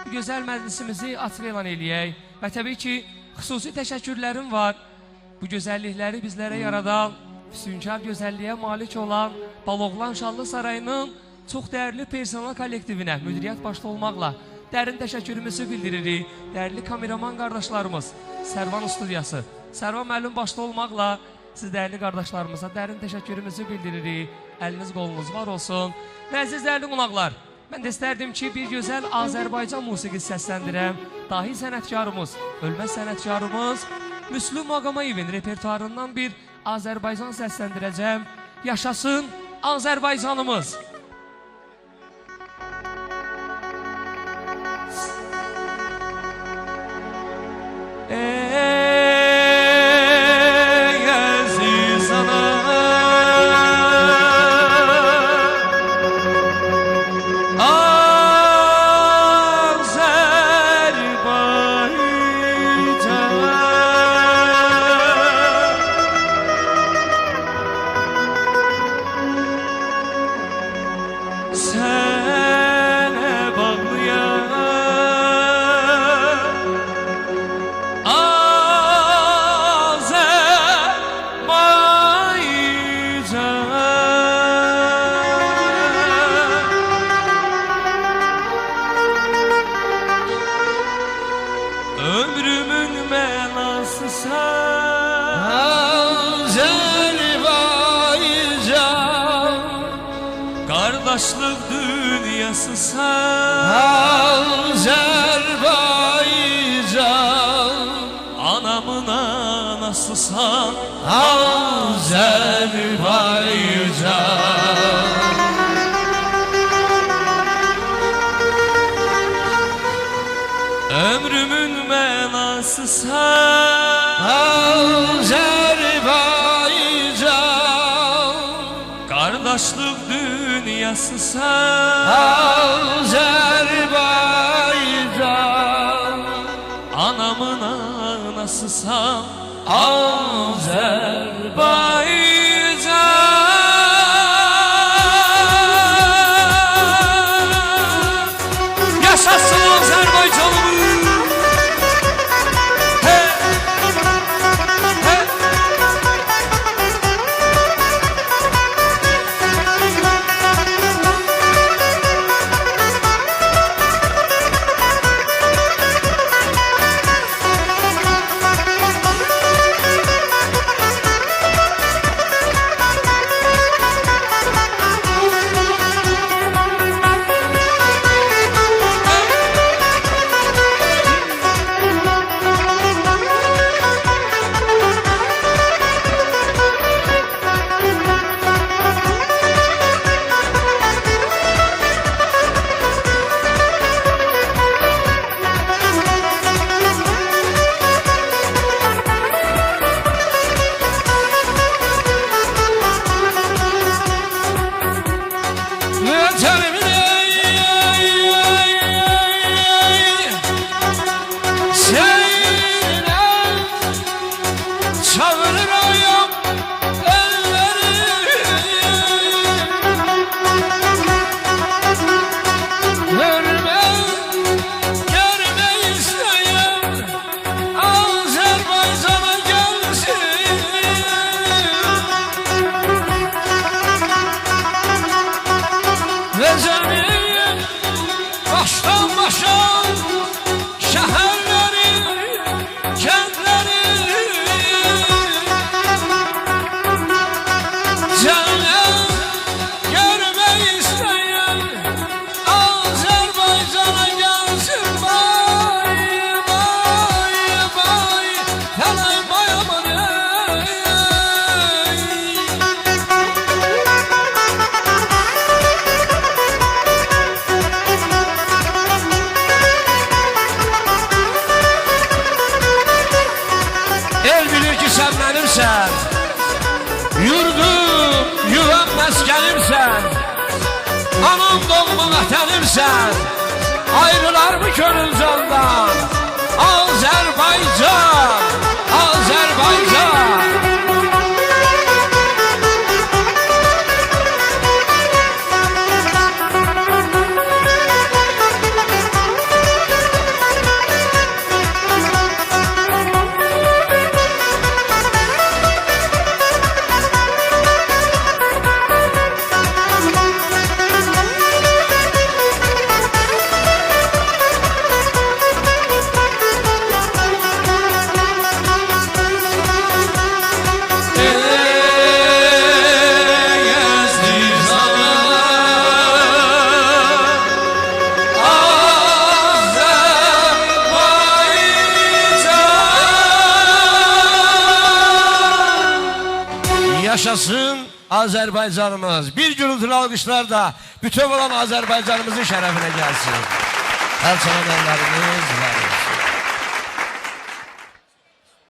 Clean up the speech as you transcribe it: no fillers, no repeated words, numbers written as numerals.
gözəl məclisimizi açıq elan eləyək. Və təbii ki, xüsusi təşəkkürlərim var. Bu gözəllikləri bizlərə yaradan, füsunkar gözəlliyə malik olan Baloğlan Şanlı Sarayının çox dəyərli personal kollektivinə, müdiriyyət başda olmaqla dərin təşəkkürümüzü bildiririk. Dəyərli kameraman qardaşlarımız, Sərvan Studiyası, Sərvan müəllim başda olmaqla siz dəyərli qardaşlarımıza dərin təşəkkürümüzü bildiririk. Əliniz qolunuz var olsun. Və əziz dəyərli qonaqlar, mən də istərdim ki, bir gözəl Azərbaycan musiqisi səsləndirəm. Dahi sənətkarımız, ölməz sənətkarımız Müslüm Maqamayevin repertuarından bir Azərbaycan səsləndirəcəm. Yaşasın Azərbaycanımız! Ömrümün mənası sən Azərbaycan, qardaşlıq dünyası sən Azərbaycan, anamın anasısan Azərbaycan. Ömrümün mənası sən Azərbaycan, qardaşlıq dünyası sən Azərbaycan, anamın anasısan Azərbaycan. Yaşasın Azərbaycanımız! Baştan başa şehirleri, kentleri, cennet görmeyi isteyen Azerbaycan'a gelsin. Bay bay bay, helay bayamın ey. El bilir ki sen benimsen, yurdum, yuvam meskenimsen, anam doğma vətənimsən, ayrılar mı körün candan? Azerbaycan, Azerbaycan. Yaşasın Azərbaycanımız. Bir gürültülü alqışlar da bütün olan Azərbaycanımızın şərəfinə gəlsin. Əl çalan əllərimiz var.